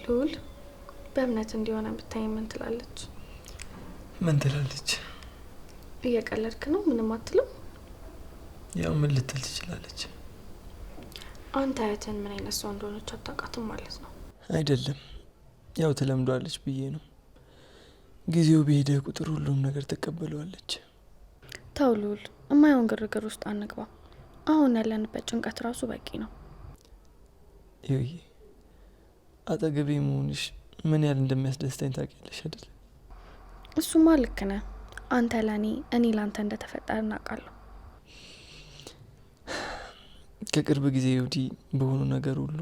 ሉል በእምነት እንዲሆነ ብታይ ምን ትላለች? ምን ትላለች? እየቀለድክ ነው? ምንም አትልም? ያው ምን ልትል ትችላለች? አንተ አያትን ምን አይነት ሰው እንደሆነች አታውቃትም ማለት ነው? አይደለም ያው ተለምዷለች ብዬ ነው። ጊዜው በሄደ ቁጥር ሁሉም ነገር ተቀበለዋለች። ተው ሉል፣ እማይሆን ግርግር ውስጥ አንግባ። አሁን ያለንበት ጭንቀት ራሱ በቂ ነው። ይሄ አጠገቤ መሆንሽ ምን ያህል እንደሚያስደስተኝ ታውቂያለሽ አይደል? እሱማ ልክ ነህ። አንተ ለኔ እኔ ላንተ እንደተፈጠረ እናውቃለሁ። ከቅርብ ጊዜ ወዲህ በሆኑ ነገር ሁሉ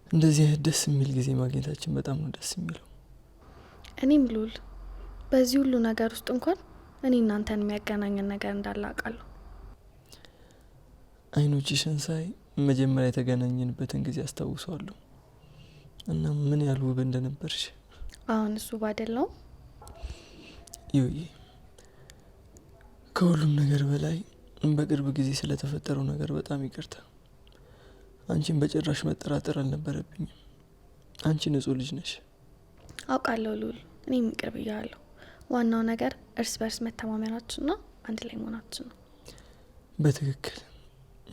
እንደዚህ ደስ የሚል ጊዜ ማግኘታችን በጣም ነው ደስ የሚለው። እኔም ሉል በዚህ ሁሉ ነገር ውስጥ እንኳን እኔ እናንተን የሚያገናኘን ነገር እንዳለ አውቃለሁ። አይኖችሽን ሳይ መጀመሪያ የተገናኘንበትን ጊዜ አስታውሰዋለሁ እና ምን ያህል ውብ እንደነበርሽ። አሁን እሱ ባደለው ይውይ፣ ከሁሉም ነገር በላይ በቅርብ ጊዜ ስለተፈጠረው ነገር በጣም ይቅርታ። አንቺን በጭራሽ መጠራጠር አልነበረብኝም። አንቺ ንጹህ ልጅ ነሽ። አውቃለሁ ሉል፣ እኔም ይቅር ብያለሁ። ዋናው ነገር እርስ በርስ መተማመናችንና አንድ ላይ መሆናችን ነው። በትክክል።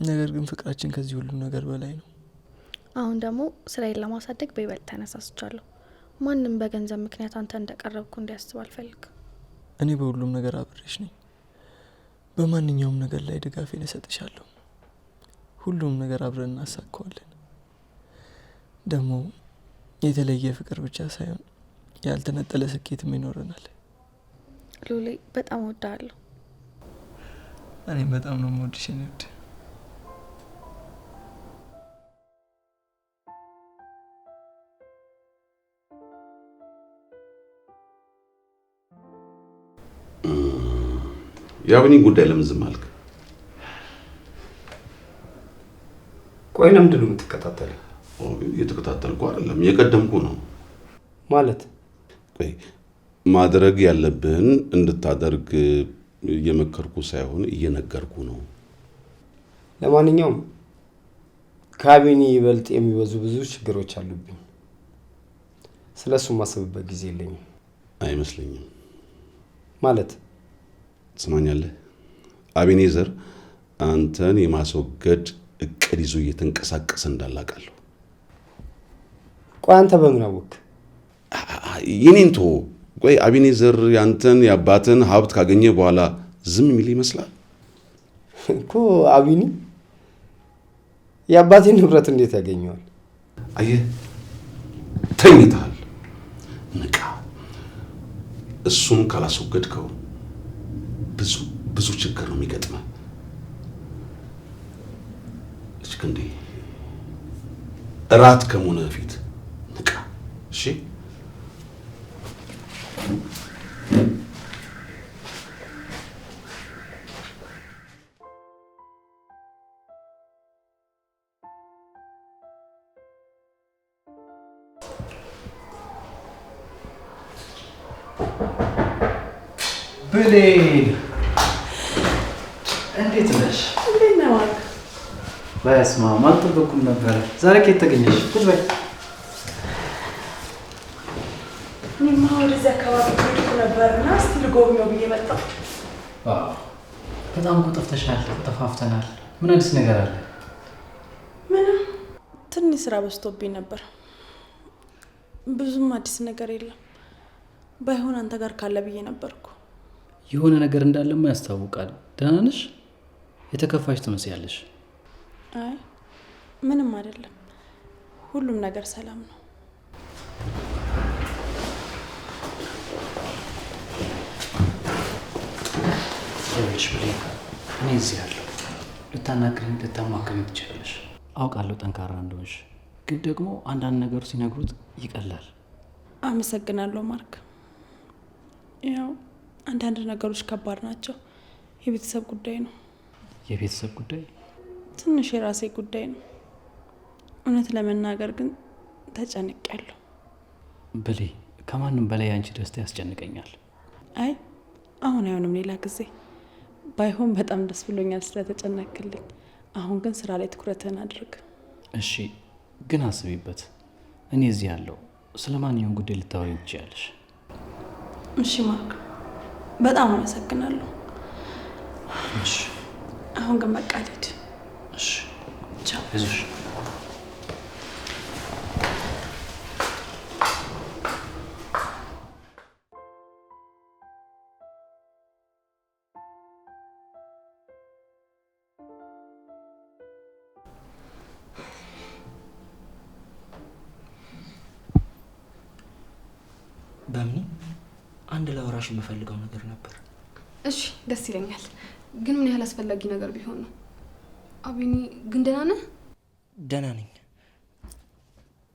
ነገር ግን ፍቅራችን ከዚህ ሁሉ ነገር በላይ ነው። አሁን ደግሞ ስራዬን ለማሳደግ በይበልጥ ተነሳስቻለሁ። ማንም በገንዘብ ምክንያት አንተ እንደቀረብኩ እንዲያስብ አልፈልግም። እኔ በሁሉም ነገር አብሬሽ ነኝ። በማንኛውም ነገር ላይ ድጋፌን እሰጥሻለሁ። ሁሉም ነገር አብረን እናሳካዋለን። ደግሞ የተለየ ፍቅር ብቻ ሳይሆን ያልተነጠለ ስኬትም ይኖረናል። ሉሌ በጣም እወድሃለሁ። እኔም በጣም ነው የምወድሽ የኔ ውድ። ያብኒ ጉዳይ ለምን ዝም አልክ? ቆይ ለምንድን ነው የምትከታተለው? እየተከታተልኩ አይደለም እየቀደምኩ ነው። ማለት ቆይ ማድረግ ያለብህን እንድታደርግ እየመከርኩ ሳይሆን እየነገርኩ ነው። ለማንኛውም ከአቢኒ ይበልጥ የሚበዙ ብዙ ችግሮች አሉብኝ። ስለሱ ማሰብበት ጊዜ የለኝም። አይመስለኝም። ማለት ትሰማኛለህ? አቢኔዘር አንተን የማስወገድ እቅድ ይዞ እየተንቀሳቀሰ እንዳላቃለሁ። ቆይ አንተ በምን አወቅ? የኔንቶ ቆይ አቢኔዘር ያንተን የአባትን ሀብት ካገኘ በኋላ ዝም የሚል ይመስላል እኮ። አቢኒ የአባቴን ንብረት እንዴት ያገኘዋል? አየህ፣ ተኝተሃል። ንቃ። እሱን ካላስወገድከው ብዙ ችግር ነው የሚገጥመው። እስከንዴ እራት ከመሆኑ በፊት ንቃ። እሺ? ብሌን እንዴት ነሽ? እንዴት ነው? በስመ አብ አልጠበኩም ነበር። ዛሬ ከየት ተገኘሽ? ቁጭ በይ። እኔማ ወደዚህ አካባቢ ነበርና እስቲ ልጎብኘው ብዬ መጣሁ። በጣም እኮ ጠፍተሻል። ተጠፋፍተናል። ምን አዲስ ነገር አለ? ምንም ትንሽ ስራ በዝቶብኝ ነበር። ብዙም አዲስ ነገር የለም። ባይሆን አንተ ጋር ካለ ብዬ ነበርኩ። የሆነ ነገር እንዳለማ ያስታውቃል። ደህና ነሽ? የተከፋሽ ትመስያለሽ። አይ ምንም አይደለም። ሁሉም ነገር ሰላም ነው። ይኸውልሽ ብሌን፣ እኔ እዚህ ያለሁ ልታናግሪኝ ልታማክሪኝ ትችላለሽ። አውቃለሁ ጠንካራ እንደሆንሽ፣ ግን ደግሞ አንዳንድ ነገሩ ሲነግሩት ይቀላል። አመሰግናለሁ ማርክ። ያው አንዳንድ ነገሮች ከባድ ናቸው። የቤተሰብ ጉዳይ ነው። የቤተሰብ ጉዳይ? ትንሽ የራሴ ጉዳይ ነው። እውነት ለመናገር ግን ተጨንቄያለሁ። ብሌ፣ ከማንም በላይ አንቺ ደስታ ያስጨንቀኛል። አይ አሁን አይሆንም፣ ሌላ ጊዜ ባይሆን። በጣም ደስ ብሎኛል ስለተጨነቅልኝ። አሁን ግን ስራ ላይ ትኩረትህን አድርግ። እሺ፣ ግን አስቢበት። እኔ እዚህ ያለው ስለማንኛውም ጉዳይ ልታወሪኝ ትችያለሽ። እሺ ማርክ፣ በጣም አመሰግናለሁ። እሺ አሁን ግን በቃ ልሂድ። እሺ ቻው። አይዞሽ። በምን አንድ ላወራሽ የምፈልገው ነገር ነበር። እሺ ደስ ይለኛል፣ ግን ምን ያህል አስፈላጊ ነገር ቢሆን ነው? አቢኒ ግን ደህና ነህ? ደህና ነኝ።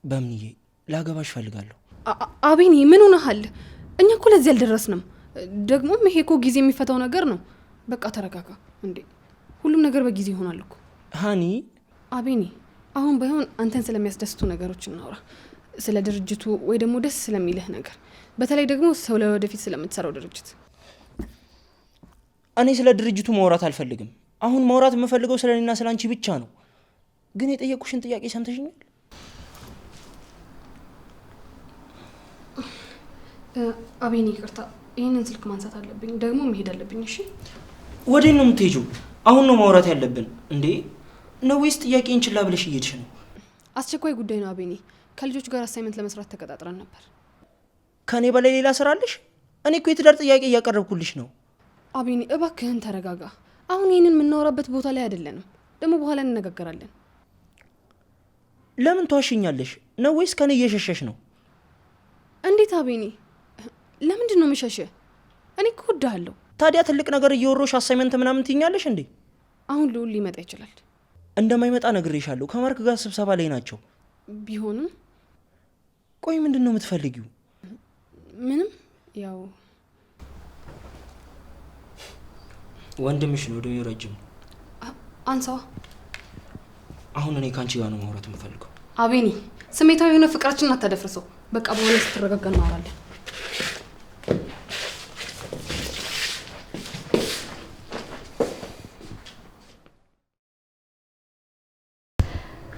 በምንዬ ላገባሽ ፈልጋለሁ። አቢኒ ምን ሆነሃል? እኛ እኮ ለዚህ አልደረስንም። ደግሞም ይሄ እኮ ጊዜ የሚፈታው ነገር ነው። በቃ ተረጋጋ እንዴ። ሁሉም ነገር በጊዜ ይሆናል እኮ ሃኒ። አቢኒ አሁን ባይሆን አንተን ስለሚያስደስቱ ነገሮች እናውራ። ስለ ድርጅቱ ወይ ደግሞ ደስ ስለሚልህ ነገር፣ በተለይ ደግሞ ሰው ለወደፊት ስለምትሰራው ድርጅት። እኔ ስለ ድርጅቱ ማውራት አልፈልግም። አሁን ማውራት የምፈልገው ስለ እኔና ስለ አንቺ ብቻ ነው። ግን የጠየቁሽን ጥያቄ ሰምተሽኛል? አቢኒ ይቅርታ፣ ይህንን ስልክ ማንሳት አለብኝ፣ ደግሞ መሄድ አለብኝ። እሺ ወዴት ነው የምትሄጂው? አሁን ነው ማውራት ያለብን እንዴ? ነው ወይስ ጥያቄን ችላ ብለሽ እየሄድሽ ነው? አስቸኳይ ጉዳይ ነው አቢኒ። ከልጆች ጋር አሳይመንት ለመስራት ተቀጣጥረን ነበር። ከኔ በላይ ሌላ ስራ አለሽ? እኔ እኮ የትዳር ጥያቄ እያቀረብኩልሽ ነው። አቢኒ እባክህን ተረጋጋ። አሁን ይህንን የምናወራበት ቦታ ላይ አይደለንም። ደግሞ በኋላ እንነጋገራለን። ለምን ተዋሽኛለሽ? ነው ወይስ ከኔ እየሸሸሽ ነው? እንዴት አቢኒ? ለምንድን ነው የምሸሽህ? እኔ እኮ እወድሃለሁ። ታዲያ ትልቅ ነገር እየወሮሽ አሳይመንት ምናምን ትይኛለሽ እንዴ? አሁን ልዑል ሊመጣ ይችላል። እንደማይመጣ ነግሬሻለሁ። ከማርክ ጋር ስብሰባ ላይ ናቸው። ቢሆንም ቆይ ምንድን ነው የምትፈልጊው? ምንም። ያው ወንድምሽ ነው እድሜው ረጅም። አንሳዋ። አሁን እኔ ካንቺ ጋር ነው ማውራት የምፈልገው። አቢኒ ስሜታዊ የሆነ ፍቅራችንን አታደፍርሰው። በቃ በኋላ ስትረጋጋ እናወራለን።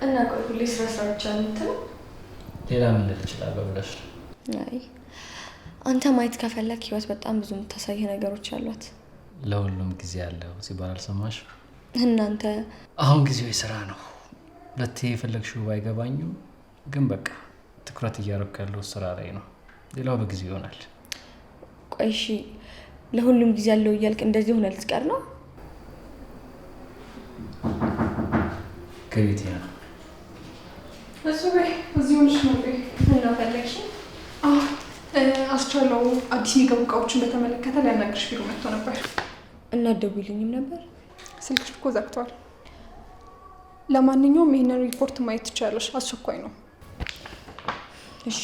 እና ቆይ ሁሌ ስራ ብቻ የምትለው? ሌላ ምን ልል እችላለሁ ብለሽ? አይ አንተ ማየት ከፈለክ ህይወት በጣም ብዙ የምታሳይህ ነገሮች አሏት። ለሁሉም ጊዜ አለው ሲባል አልሰማሽ? እናንተ አሁን ጊዜው የስራ ነው። ሁለቴ የፈለግሽው ባይገባኝም ግን በቃ ትኩረት እያደረኩ ያለው ስራ ላይ ነው። ሌላው በጊዜ ይሆናል። ቆይ እሺ ለሁሉም ጊዜ ያለው እያልክ እንደዚህ ሆነ ልትቀር ነው? ከቤቴ ነው። እሱ በይ እዚህ ሆነሽ ነው በይ። እና ፈለግሽ? አስቻለው አዲስ የሚገቡ እቃዎችን በተመለከተ ሊያናግርሽ ቢሮ መጥቶ ነበር። እና ደውይልኝም ነበር? ስልክሽ እኮ ዘግቷል። ለማንኛውም ይህንን ሪፖርት ማየት ትችላለሽ፣ አስቸኳይ ነው። እሺ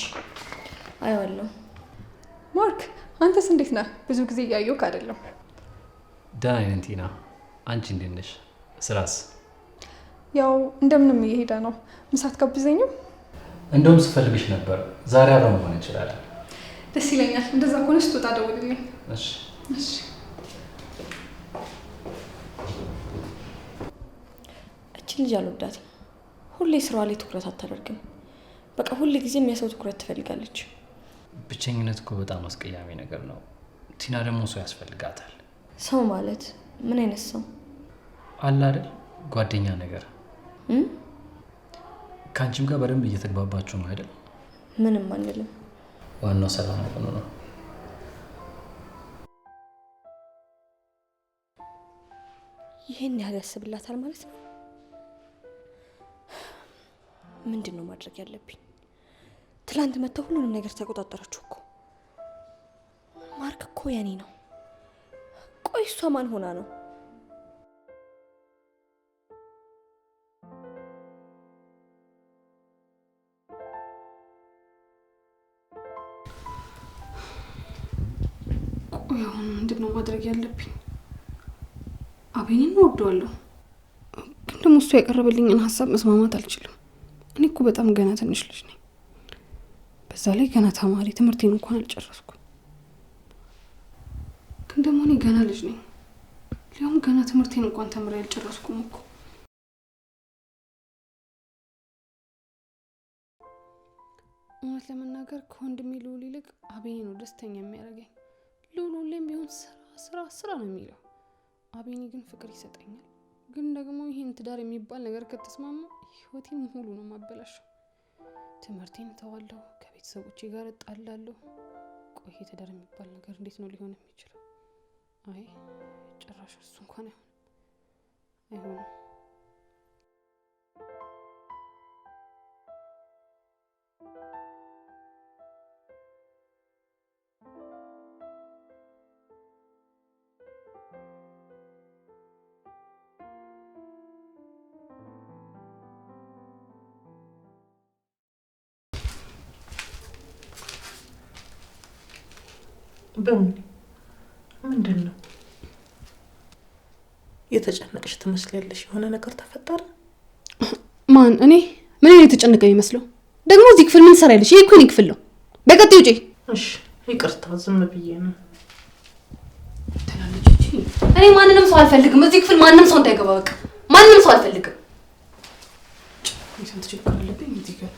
አየዋለሁ። ማርክ አንተስ እንዴት ነህ? ብዙ ጊዜ እያየሁህ አይደለም። ደህና ነኝ ቲና። አንቺ እንዴት ነሽ? ስራስ? ያው እንደምንም እየሄደ ነው። ምሳ አትጋብዘኝም? እንደውም ስፈልግሽ ነበር። ዛሬ አብረን መሆን እንችላለን። ደስ ይለኛል። እንደዛ ከሆነ ስትወጣ ደውልልኝ። እሺ እሺ። እቺ ልጅ አልወዳትም። ሁሌ ስራዋ ላይ ትኩረት አታደርግም። በቃ ሁሌ ጊዜም የሰው ትኩረት ትፈልጋለች። ብቸኝነት እኮ በጣም አስቀያሚ ነገር ነው። ቲና ደግሞ ሰው ያስፈልጋታል። ሰው ማለት ምን አይነት ሰው? አለ አይደል ጓደኛ ነገር። ከአንቺም ጋር በደንብ እየተግባባችሁ ነው አይደል? ምንም አንልም። ዋናው ሰላም መሆኑ ነው። ይሄን ያህል ያስብላታል ማለት ነው? ምንድን ነው ማድረግ ያለብኝ? ትላንት መጥተው ሁሉንም ነገር ተቆጣጠረችው እኮ። ማርክ እኮ የኔ ነው። ቆይ እሷ ማን ሆና ነው? ቆይ አሁን ምንድን ነው ማድረግ ያለብኝ? አቤኔን እወደዋለሁ፣ ግን ደግሞ እሱ ያቀረበልኝን ሀሳብ መስማማት አልችልም። እኔ እኮ በጣም ገና ትንሽ ልጅ ነኝ። በዛ ላይ ገና ተማሪ፣ ትምህርቴን እንኳን አልጨረስኩም። ግን ደግሞ እኔ ገና ልጅ ነኝ። ሊያውም ገና ትምህርቴን እንኳን ተምሬ አልጨረስኩም እኮ። እውነት ለመናገር ከወንድሜ ልዑል ይልቅ አቤኔ ነው ደስተኛ የሚያደርገኝ። ልዑል ሁሌም ቢሆን ስራ ነው የሚለው። አቤኔ ግን ፍቅር ይሰጠኛል። ግን ደግሞ ይህን ትዳር የሚባል ነገር ከተስማማ ህይወቴን ሙሉ ነው ማበላሸው። ትምህርቴን እተዋለሁ፣ ከቤተሰቦቼ ጋር እጣላለሁ። ቆይ ትዳር የሚባል ነገር እንዴት ነው ሊሆን የሚችለው? አይ ጭራሽ እሱ እንኳን አይሆንም። ምንድን ነው የተጨነቅሽ ትመስላለሽ? የሆነ ነገር ተፈጠረ? ማን? እኔ ምን የተጨነቀ ይመስለው? ደግሞ እዚህ ክፍል ምን ትሰሪያለሽ? ይሄ እኮ እኔ ክፍል ነው። በቀጥ ውጪ። እሺ ይቅርታ፣ ዝም ብዬ ነው ትላለች እንጂ እኔ ማንንም ሰው አልፈልግም። እዚህ ክፍል ማንም ሰው እንዳይገባ፣ በቃ ማንንም ሰው አልፈልግም። ይሰንት ችግር አለብኝ እዚህ ጋር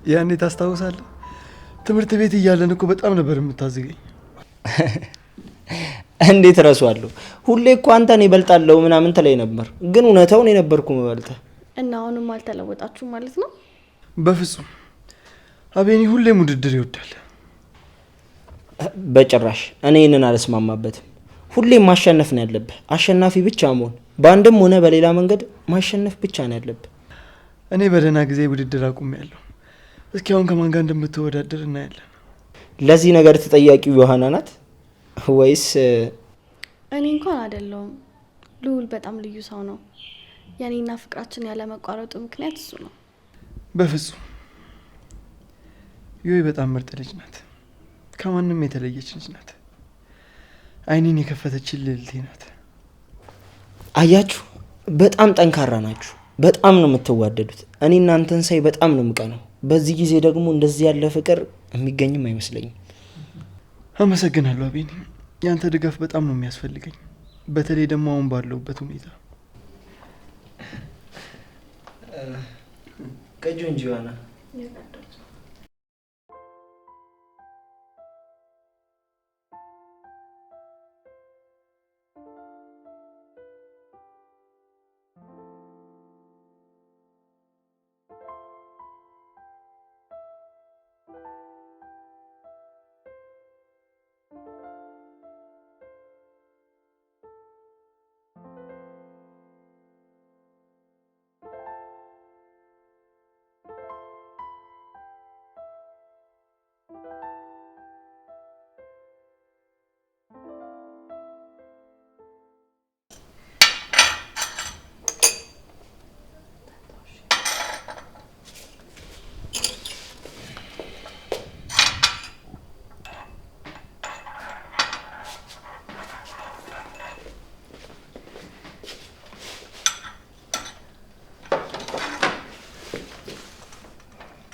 ያኔ ታስታውሳለህ? ትምህርት ቤት እያለን እኮ በጣም ነበር የምታዝገኝ። እንዴት እረሳዋለሁ? ሁሌ እኮ አንተን ይበልጣለሁ ምናምን ትለኝ ነበር፣ ግን እውነታውን የነበርኩ መበልጠህ። እና አሁንም አልተለወጣችሁም ማለት ነው? በፍጹም አቤኔ ሁሌም ውድድር ይወዳል። በጭራሽ እኔ ይህንን አልስማማበትም። ሁሌም ማሸነፍ ነው ያለብህ፣ አሸናፊ ብቻ መሆን። በአንድም ሆነ በሌላ መንገድ ማሸነፍ ብቻ ነው ያለብህ። እኔ በደህና ጊዜ ውድድር አቁሜያለሁ። እስኪ አሁን ከማን ጋር እንደምትወዳደር እናያለን። ለዚህ ነገር ተጠያቂው ዮሐና ናት ወይስ? እኔ እንኳን አይደለሁም። ልዑል በጣም ልዩ ሰው ነው። የኔና ፍቅራችን ያለ መቋረጡ ምክንያት እሱ ነው። በፍጹም ዮይ በጣም ምርጥ ልጅ ናት። ከማንም የተለየች ልጅ ናት። አይኔን የከፈተችን ልዕልቴ ናት። አያችሁ፣ በጣም ጠንካራ ናችሁ። በጣም ነው የምትዋደዱት። እኔ እናንተን ሳይ በጣም ነው የምቀነው። በዚህ ጊዜ ደግሞ እንደዚህ ያለ ፍቅር የሚገኝም አይመስለኝም። አመሰግናለሁ አቤኔ። ያንተ ድጋፍ በጣም ነው የሚያስፈልገኝ፣ በተለይ ደግሞ አሁን ባለሁበት ሁኔታ። ቀጆ እንጂ ዮሐና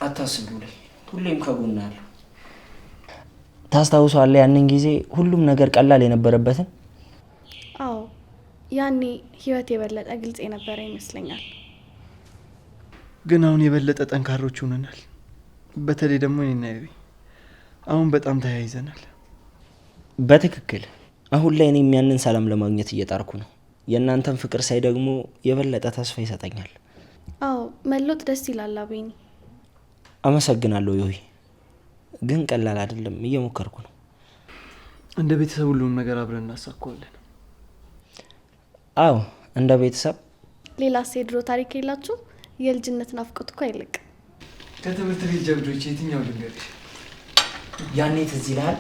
አታስቡ ላይ ሁሌም ከጎና ያለው። ታስታውሳለህ ያንን ጊዜ ሁሉም ነገር ቀላል የነበረበትን? አዎ፣ ያኔ ህይወት የበለጠ ግልጽ የነበረ ይመስለኛል። ግን አሁን የበለጠ ጠንካሮች ሆነናል። በተለይ ደግሞ እኔና ዮይ አሁን በጣም ተያይዘናል። በትክክል አሁን ላይ እኔም ያንን ሰላም ለማግኘት እየጣርኩ ነው። የእናንተን ፍቅር ሳይ ደግሞ የበለጠ ተስፋ ይሰጠኛል። አዎ፣ መለወጥ ደስ ይላል አቤኔ። አመሰግናለሁ ዮይ፣ ግን ቀላል አይደለም። እየሞከርኩ ነው። እንደ ቤተሰብ ሁሉም ነገር አብረን እናሳካዋለን። አዎ፣ እንደ ቤተሰብ። ሌላስ የድሮ ታሪክ የላችሁ? የልጅነት ናፍቆት እኮ አይለቅ። ከትምህርት ቤት ጀብዶች የትኛው ልንገርሽ? ያኔ ትዝ ይልሃል?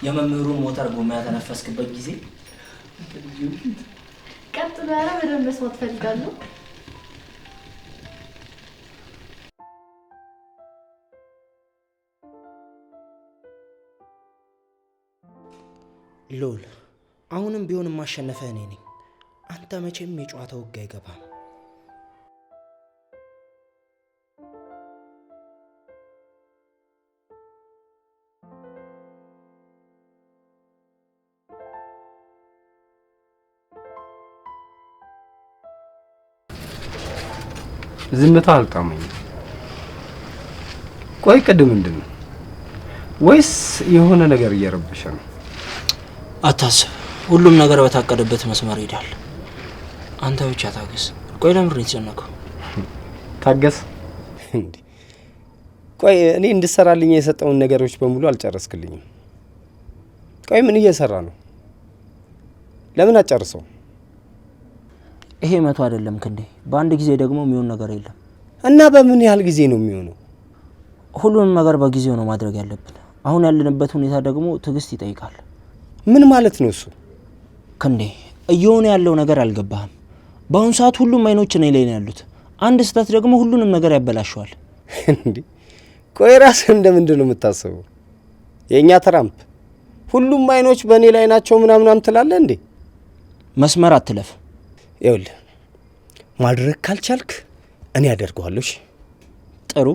የመምህሩን ሞተር ጎማ ያተነፈስክበት ጊዜ። ቀጥሎ ያለ በደንብ መስማት ፈልጋለሁ። ሎል አሁንም ቢሆን የማሸነፈህ እኔ ነኝ። አንተ መቼም የጨዋታው ሕግ አይገባም። ዝምታ አልጣመኝም። ቆይ ቅድም ምንድን ነው? ወይስ የሆነ ነገር እየረበሸ ነው? አታስብ፣ ሁሉም ነገር በታቀደበት መስመር ይሄዳል። አንተ ብቻ ታገስ። ቆይ ለምንድን ነው የተጨነቀው? ታገስ እንዴ? ቆይ እኔ እንድሰራልኝ የሰጠውን ነገሮች በሙሉ አልጨረስክልኝም። ቆይ ምን እየሰራ ነው? ለምን አጨርሰው? ይሄ 100 አይደለም ክንዴ፣ በአንድ ጊዜ ደግሞ የሚሆን ነገር የለም። እና በምን ያህል ጊዜ ነው የሚሆነው? ሁሉንም ነገር በጊዜው ነው ማድረግ ያለብን። አሁን ያለንበት ሁኔታ ደግሞ ትዕግስት ይጠይቃል። ምን ማለት ነው እሱ? ክንዴ እየሆነ ያለው ነገር አልገባህም? በአሁኑ ሰዓት ሁሉም አይኖች እኔ ላይ ነው ያሉት። አንድ ስህተት ደግሞ ሁሉንም ነገር ያበላሸዋል። እንዴ ቆይ ራስህ እንደምንድን ነው የምታስበው? የእኛ ትራምፕ ሁሉም አይኖች በእኔ ላይ ናቸው ምናምን ትላለህ እንዴ? መስመር አትለፍ። ይኸውልህ ማድረግ ካልቻልክ እኔ አደርገዋለሁ። እሺ ጥሩ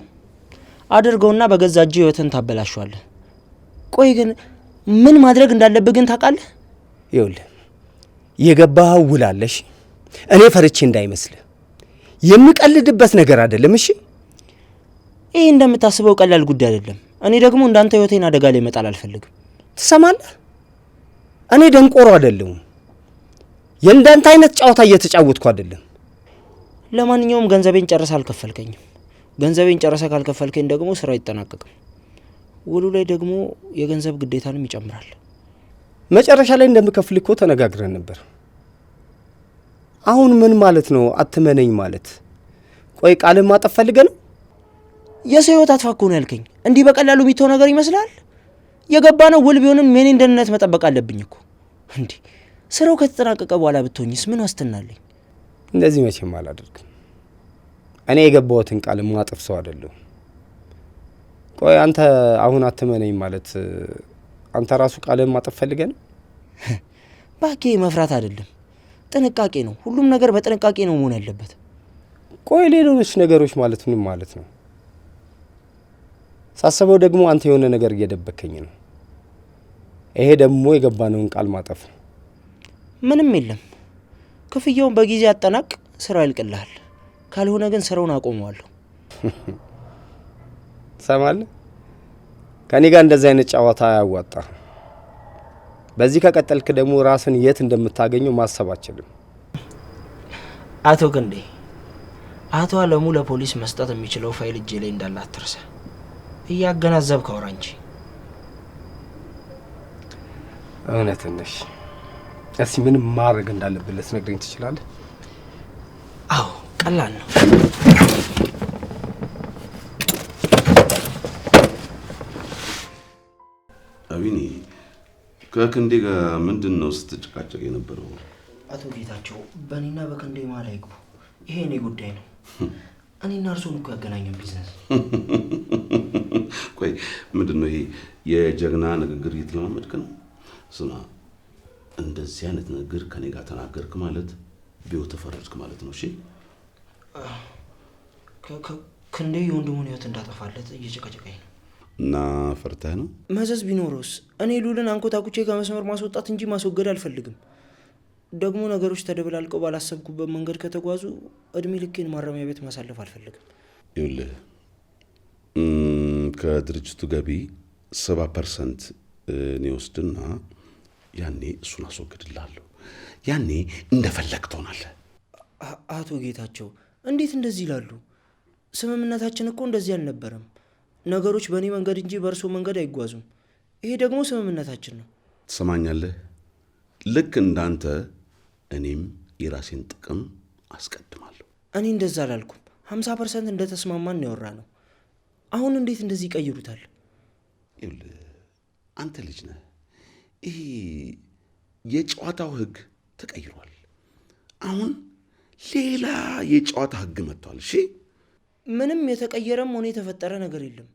አድርገውና በገዛ እጅ ህይወትን ታበላሸዋለህ። ቆይ ግን ምን ማድረግ እንዳለብህ ግን ታውቃለህ? ይኸውልህ የገባኸው ውል አለ። እሺ እኔ ፈርቼ እንዳይመስልህ፣ የምቀልድበት ነገር አይደለም። እሺ ይህ እንደምታስበው ቀላል ጉዳይ አይደለም። እኔ ደግሞ እንዳንተ ህይወቴን አደጋ ላይ መጣል አልፈልግም። ትሰማለህ? እኔ ደንቆሮ አይደለሁም። የእንዳንተ አይነት ጨዋታ እየተጫወትኩ አይደለም። ለማንኛውም ገንዘቤን ጨርሰህ አልከፈልከኝም። ገንዘቤን ጨርሰህ ካልከፈልከኝ ደግሞ ስራ አይጠናቀቅም። ውሉ ላይ ደግሞ የገንዘብ ግዴታንም ይጨምራል። መጨረሻ ላይ እንደምከፍል እኮ ተነጋግረን ነበር። አሁን ምን ማለት ነው አትመነኝ ማለት? ቆይ ቃልን ማጠፍ ፈልገህ ነው? የሰው ህይወት አጥፋ እኮ ነው ያልከኝ። እንዲህ በቀላሉ የሚተው ነገር ይመስላል? የገባነው ውል ቢሆንም የኔን ደህንነት መጠበቅ አለብኝ እኮ። እንዲህ ስራው ከተጠናቀቀ በኋላ ብትሆኝስ ምን ዋስትና አለኝ? እንደዚህ መቼም አላደርግም። እኔ የገባሁትን ቃል ማጥፍ ሰው አይደለሁም። ቆይ አንተ አሁን አትመነኝ ማለት አንተ ራሱ ቃልን ማጥፍ ፈልገህ ነው? ባኬ መፍራት አይደለም ጥንቃቄ ነው። ሁሉም ነገር በጥንቃቄ ነው መሆን ያለበት። ቆይ ሌሎች ነገሮች ማለት ምን ማለት ነው? ሳስበው ደግሞ አንተ የሆነ ነገር እየደበከኝ ነው። ይሄ ደግሞ የገባነውን ቃል ማጠፍ ነው። ምንም የለም። ክፍያውን በጊዜ አጠናቅ፣ ስራው ያልቅልሃል። ካልሆነ ግን ስራውን አቆመዋለሁ። ትሰማለህ? ከኔ ጋር እንደዚህ አይነት ጨዋታ አያዋጣ። በዚህ ከቀጠልክ ደግሞ ራስን የት እንደምታገኘው ማሰብ አችልም። አቶ ክንዴ፣ አቶ አለሙ ለፖሊስ መስጠት የሚችለው ፋይል እጄ ላይ እንዳለ አትርሳ። እያገናዘብክ አውራ እንጂ። እውነት ነሽ። እስኪ ምን ማድረግ እንዳለብን ልትነግረኝ ትችላለህ? አዎ ቀላል ነው። አቢኒ ከክንዴ ጋር ምንድን ነው ስትጨቃጨቅ የነበረው? አቶ ጌታቸው በእኔና በክንዴ መሀል አይግቡ። ይሄ እኔ ጉዳይ ነው። እኔና እርሶን እኮ ያገናኘን ቢዝነስ። ቆይ ምንድን ነው ይሄ የጀግና ንግግር እየተለማመድክ ነው? ስማ እንደዚህ አይነት ንግግር ከኔ ጋር ተናገርክ ማለት ቢው ተፈረድክ ማለት ነው። እሺ ክንዴ የወንድሙን ህይወት እንዳጠፋለት እየጨቀጨቀኝ ነው። እና ፈርተህ ነው? መዘዝ ቢኖረውስ? እኔ ሉልን አንኮታኩቼ ከመስመር ማስወጣት እንጂ ማስወገድ አልፈልግም። ደግሞ ነገሮች ተደበላልቀው ባላሰብኩበት መንገድ ከተጓዙ እድሜ ልኬን ማረሚያ ቤት ማሳለፍ አልፈልግም። ይኸውልህ ከድርጅቱ ገቢ 70% እኔ ወስድና ያኔ እሱን አስወግድልሃለሁ። ያኔ እንደፈለግ ትሆናለህ። አቶ ጌታቸው እንዴት እንደዚህ ይላሉ? ስምምነታችን እኮ እንደዚህ አልነበረም። ነገሮች በእኔ መንገድ እንጂ በእርሶ መንገድ አይጓዙም። ይሄ ደግሞ ስምምነታችን ነው። ትሰማኛለህ? ልክ እንዳንተ እኔም የራሴን ጥቅም አስቀድማለሁ። እኔ እንደዛ አላልኩም። 50% እንደተስማማን ያወራ ነው። አሁን እንዴት እንደዚህ ይቀይሩታል? ይኸውልህ አንተ ልጅ ነህ። ይሄ የጨዋታው ህግ ተቀይሯል። አሁን ሌላ የጨዋታ ህግ መጥቷል። እሺ ምንም የተቀየረም ሆነ የተፈጠረ ነገር የለም።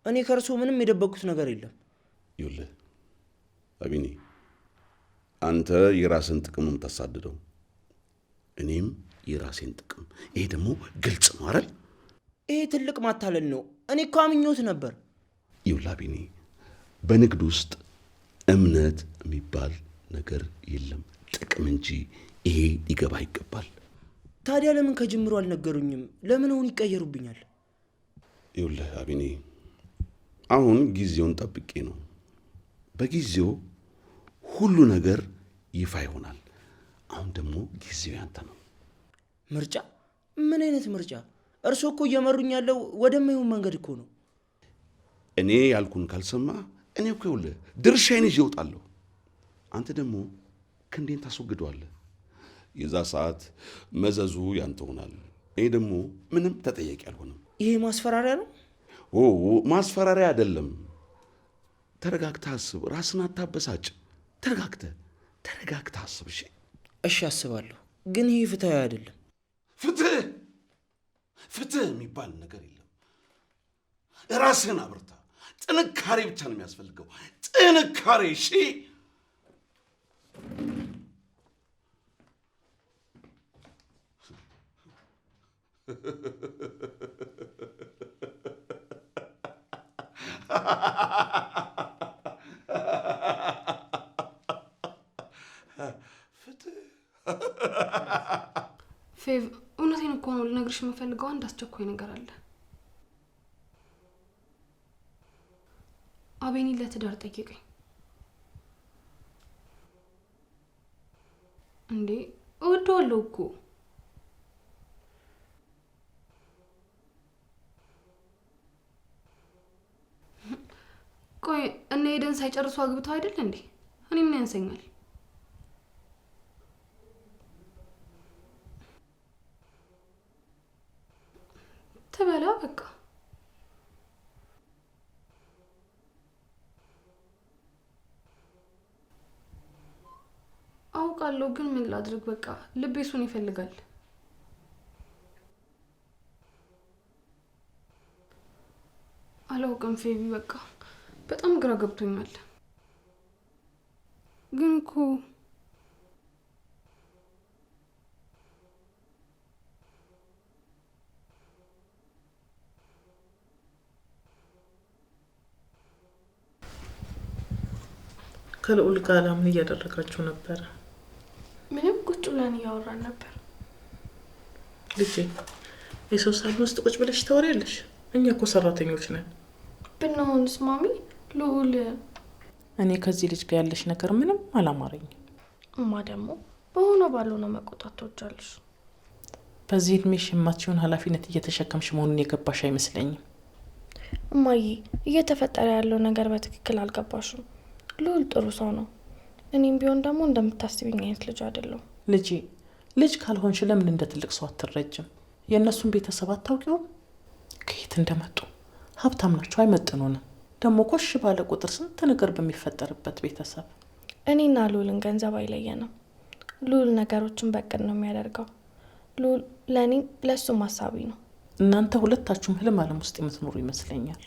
እኔ ከእርሶ ምንም የደበቁት ነገር የለም። ይኸውልህ አቢኒ አንተ የራስን ጥቅም ነው የምታሳድደው፣ እኔም የራሴን ጥቅም። ይሄ ደግሞ ግልጽ ነው አይደል? ይሄ ትልቅ ማታለል ነው። እኔ እኮ አምኞት ነበር። ይኸውልህ ቢኒ፣ በንግድ ውስጥ እምነት የሚባል ነገር የለም፣ ጥቅም እንጂ። ይሄ ሊገባ ይገባል። ታዲያ ለምን ከጅምሩ አልነገሩኝም? ለምን አሁን ይቀየሩብኛል? ይኸውልህ አቢኔ፣ አሁን ጊዜውን ጠብቄ ነው። በጊዜው ሁሉ ነገር ይፋ ይሆናል። አሁን ደግሞ ጊዜው ያንተ ነው። ምርጫ? ምን አይነት ምርጫ? እርሶ እኮ እየመሩኝ ያለው ወደማይሆን መንገድ እኮ ነው። እኔ ያልኩን ካልሰማ እኔ እኮ ይኸውልህ ድርሻዬን ይዤ እወጣለሁ። አንተ ደግሞ ክንዴን ታስወግደዋለህ። የዛ ሰዓት መዘዙ ያንተ ሆናል። እኔ ደግሞ ምንም ተጠያቂ አልሆንም። ይሄ ማስፈራሪያ ነው? ማስፈራሪያ አይደለም። ተረጋግተህ አስብ። ራስን አታበሳጭ። ተረጋግተህ አስብ። እሺ አስባለሁ፣ ግን ይሄ ፍትሃዊ አይደለም። ፍትህ የሚባል ነገር የለም። ራስህን አብርታ። ጥንካሬ ብቻ ነው የሚያስፈልገው። ጥንካሬ። እሺ ፌቭ፣ እውነቴን እኮ ነው። ልነግርሽ የምፈልገው አንድ አስቸኳይ ነገር አለ። አቤኒ ለትዳር ጠየቀኝ። እንዴ እወደዋለሁ እኮ። ቆይ እነ ሄደን ሳይጨርሱ አግብተው አይደል እንዴ? እኔ ምን ያንሰኛል? ተበላ በቃ። አውቃለሁ፣ ግን ምን ላድርግ? በቃ ልቤ እሱን ይፈልጋል። አላውቅም ፌቢ፣ በቃ በጣም ግራ ገብቶኛል። ግን እኮ ከልዑል ጋር ምን እያደረጋችሁ ነበር? ምንም ቁጭ ብለን እያወራን ነበር። ልጄ የሰው ሳሎን ውስጥ ቁጭ ብለሽ ታወሪያለሽ? እኛ እኮ ሰራተኞች ነን። ብንሆንስ ማሚ? ልዑል፣ እኔ ከዚህ ልጅ ጋር ያለሽ ነገር ምንም አላማረኝም። እማ ደግሞ በሆነ ባልሆነ መቆጣት ትወጃለሽ። በዚህ እድሜሽ የማትችይውን ኃላፊነት እየተሸከምሽ መሆኑን የገባሽ አይመስለኝም። እማዬ፣ እየተፈጠረ ያለው ነገር በትክክል አልገባሽም። ልዑል ጥሩ ሰው ነው። እኔም ቢሆን ደግሞ እንደምታስቢኝ አይነት ልጅ አይደለሁም። ልጄ፣ ልጅ ካልሆንሽ ለምን እንደ ትልቅ ሰው አትረጅም? የእነሱን ቤተሰብ አታውቂውም? ከየት እንደመጡ ሀብታም ናቸው፣ አይመጥኑንም። ደግሞ ኮሽ ባለ ቁጥር ስንት ነገር በሚፈጠርበት ቤተሰብ። እኔና ልዑልን ገንዘብ አይለየንም። ልዑል ነገሮችን በቅድ ነው የሚያደርገው። ልዑል ለእኔም ለእሱም አሳቢ ነው። እናንተ ሁለታችሁም ህልም አለም ውስጥ የምትኖሩ ይመስለኛል።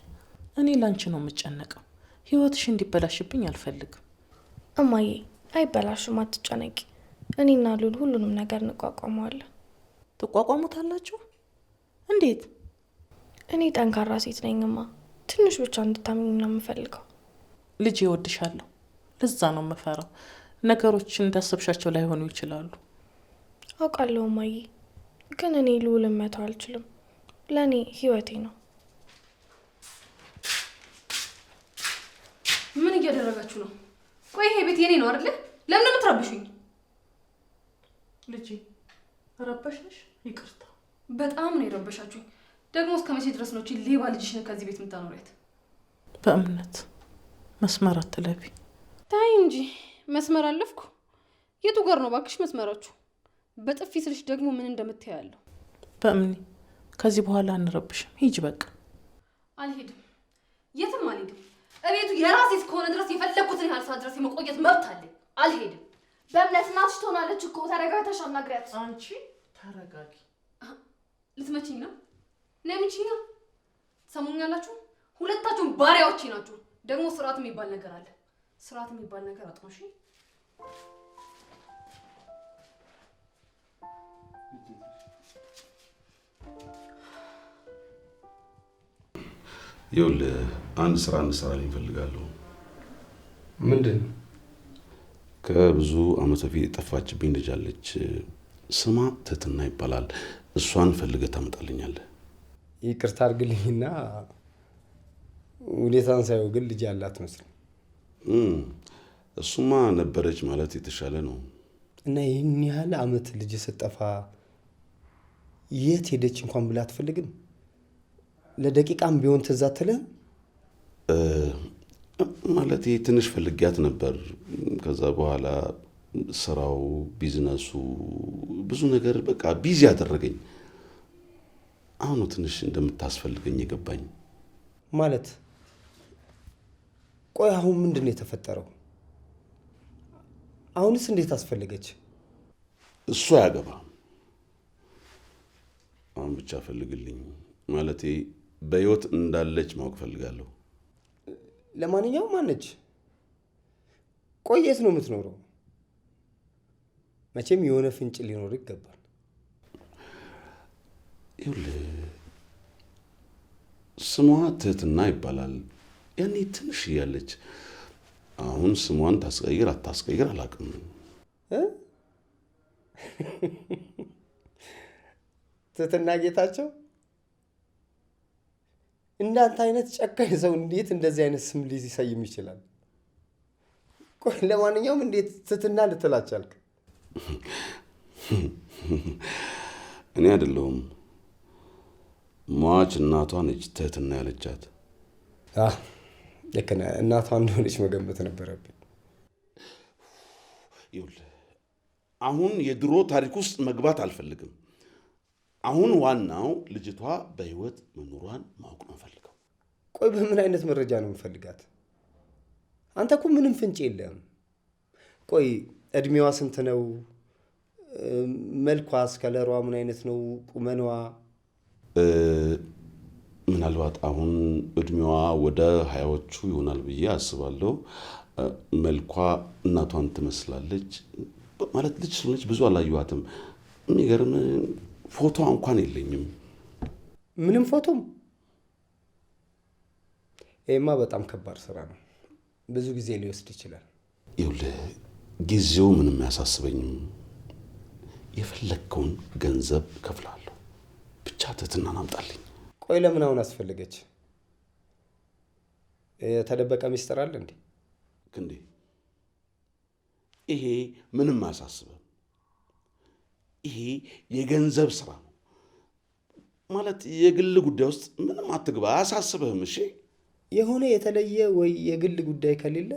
እኔ ላንቺ ነው የምጨነቀው። ህይወትሽ እንዲበላሽብኝ አልፈልግም። እማዬ፣ አይበላሽም፣ አትጨነቂ። እኔና ልዑል ሁሉንም ነገር እንቋቋመዋለን። ትቋቋሙታላችሁ? እንዴት? እኔ ጠንካራ ሴት ነኝማ። ትንሽ ብቻ እንድታምኝ ነው የምፈልገው። ልጅ እወድሻለሁ። ለዛ ነው የምፈራው። ነገሮች እንዳሰብሻቸው ላይሆኑ ይችላሉ። አውቃለሁ እማዬ፣ ግን እኔ ልዑልን መተው አልችልም። ለእኔ ህይወቴ ነው። ምን እያደረጋችሁ ነው? ቆይ ይሄ ቤት የኔ ነው አይደለ? ለምን የምትረብሹኝ? ልጄ ረበሽሽ? ይቅርታ። በጣም ነው የረበሻችሁኝ። ደግሞ እስከ መቼ ድረስ ነው እቺ ሌባ ልጅሽን ከዚህ ቤት የምታኖሪያት? በእምነት መስመር አትለቢ። ታይ እንጂ መስመር አለፍኩ። የቱ ጋር ነው ባክሽ መስመራችሁ? በጥፊ ስልሽ ደግሞ ምን እንደምትያለሁ። በእምኒ ከዚህ በኋላ አንረብሽም። ሂጅ በቃ። አልሄድም፣ የትም አልሄድም። እቤቱ የራሴ እስከሆነ ድረስ የፈለኩትን ያህል ሰዓት ድረስ የመቆየት መብት አለኝ። አልሄድም። በእምነት እናትሽ ትሆናለች እኮ። ተረጋግተሽ አናግሪያት። አንቺ ተረጋጊ። ልትመችኝ ነው? ለምንችኝ ነው? ሰሙኛላችሁ? ሁለታችሁም ባሪያዎቼ ናችሁ። ደግሞ ስርዓት የሚባል ነገር አለ። ስርዓት የሚባል ነገር አጥኖሽ ይኸውልህ አንድ ስራ እንሰራለን እፈልጋለሁ። ምንድን ነው? ከብዙ ዓመት በፊት የጠፋችብኝ ልጅ አለች። ስሟ ትህትና ይባላል። እሷን ፈልገህ ታመጣልኛለህ? ይቅርታ አድርግልኝና ሁኔታን ሳየው ግን ልጅ ያላት መስል። እሱማ ነበረች ማለት የተሻለ ነው። እና ይህን ያህል ዓመት ልጅ ስጠፋ የት ሄደች እንኳን ብላ አትፈልግም? ለደቂቃም ቢሆን ትዝ አትልህም? ማለት ትንሽ ፈልጊያት ነበር። ከዛ በኋላ ስራው፣ ቢዝነሱ፣ ብዙ ነገር በቃ ቢዚ ያደረገኝ። አሁን ትንሽ እንደምታስፈልገኝ የገባኝ። ማለት ቆይ አሁን ምንድን ነው የተፈጠረው? አሁንስ እንዴት አስፈልገች? እሷ አያገባም። አሁን ብቻ ፈልግልኝ። ማለቴ በህይወት እንዳለች ማወቅ ፈልጋለሁ። ለማንኛውም ማነች? ቆይ የት ነው የምትኖረው? መቼም የሆነ ፍንጭ ሊኖር ይገባል። ይኸውልህ ስሟ ትህትና ይባላል። ያኔ ትንሽ እያለች፣ አሁን ስሟን ታስቀይር አታስቀይር አላውቅም። ትህትና ጌታቸው? እንዳንተ አይነት ጨካኝ ሰው እንዴት እንደዚህ አይነት ስም ሊሰይም ይችላል? ቆይ ለማንኛውም እንዴት ትህትና ልትላቻልክ? እኔ አይደለሁም፣ ሟች እናቷ ነች ትህትና ያለቻት። ልክ ነህ። እናቷ እንደሆነች መገመት ነበረብኝ። ይኸውልህ አሁን የድሮ ታሪክ ውስጥ መግባት አልፈልግም። አሁን ዋናው ልጅቷ በህይወት መኖሯን ማወቅ ነው ፈልገው። ቆይ በምን አይነት መረጃ ነው የምፈልጋት? አንተ እኮ ምንም ፍንጭ የለም። ቆይ እድሜዋ ስንት ነው? መልኳስ፣ ከለሯ ምን አይነት ነው? ቁመኗ? ምናልባት አሁን እድሜዋ ወደ 20ዎቹ ይሆናል ብዬ አስባለሁ። መልኳ እናቷን ትመስላለች። ማለት ልጅ ስለሆነች ብዙ አላየኋትም። የሚገርም ፎቶ እንኳን የለኝም። ምንም ፎቶም? ይሄማ በጣም ከባድ ስራ ነው። ብዙ ጊዜ ሊወስድ ይችላል። ይኸውልህ ጊዜው ምንም አያሳስበኝም። የፈለግከውን ገንዘብ እከፍልሃለሁ። ብቻ ትህትናን አምጣልኝ። ቆይ ለምን አሁን አስፈልገች? የተደበቀ ሚስጥር አለ እንዴ? ክንዴ ይሄ ምንም አያሳስብም። ይሄ የገንዘብ ስራ ነው። ማለት የግል ጉዳይ ውስጥ ምንም አትግባ፣ አያሳስብህም። እሺ የሆነ የተለየ ወይ የግል ጉዳይ ከሌለ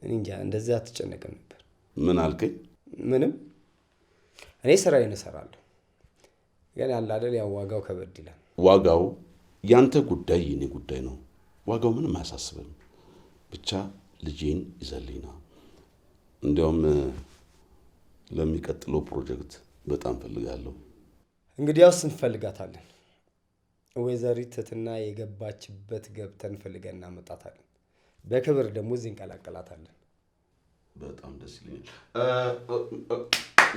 እንጃ እንደዚህ አትጨነቅም ነበር። ምን አልከኝ? ምንም። እኔ ስራዬን እሰራለሁ። ግን ያለ አይደል ያው ዋጋው ከበድ ይላል። ዋጋው ያንተ ጉዳይ የኔ ጉዳይ ነው። ዋጋው ምንም አያሳስብም። ብቻ ልጄን ይዘልኝ ነው። እንዲያውም ለሚቀጥለው ፕሮጀክት በጣም ፈልጋለሁ። እንግዲያውስ እንፈልጋታለን። ወይዘሪት ትህትና የገባችበት ገብተን ፈልገን እናመጣታለን። በክብር ደግሞ እዚህ እንቀላቀላታለን። በጣም ደስ ይለኛል።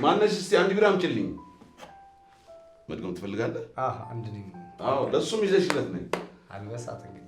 ማነሽ? እስቲ 1 ግራም ጭልኝ። መድገም ትፈልጋለህ? አንድ ነው። አዎ ለሱም ይዘሽለት ነኝ። አልበሳት እንግዲህ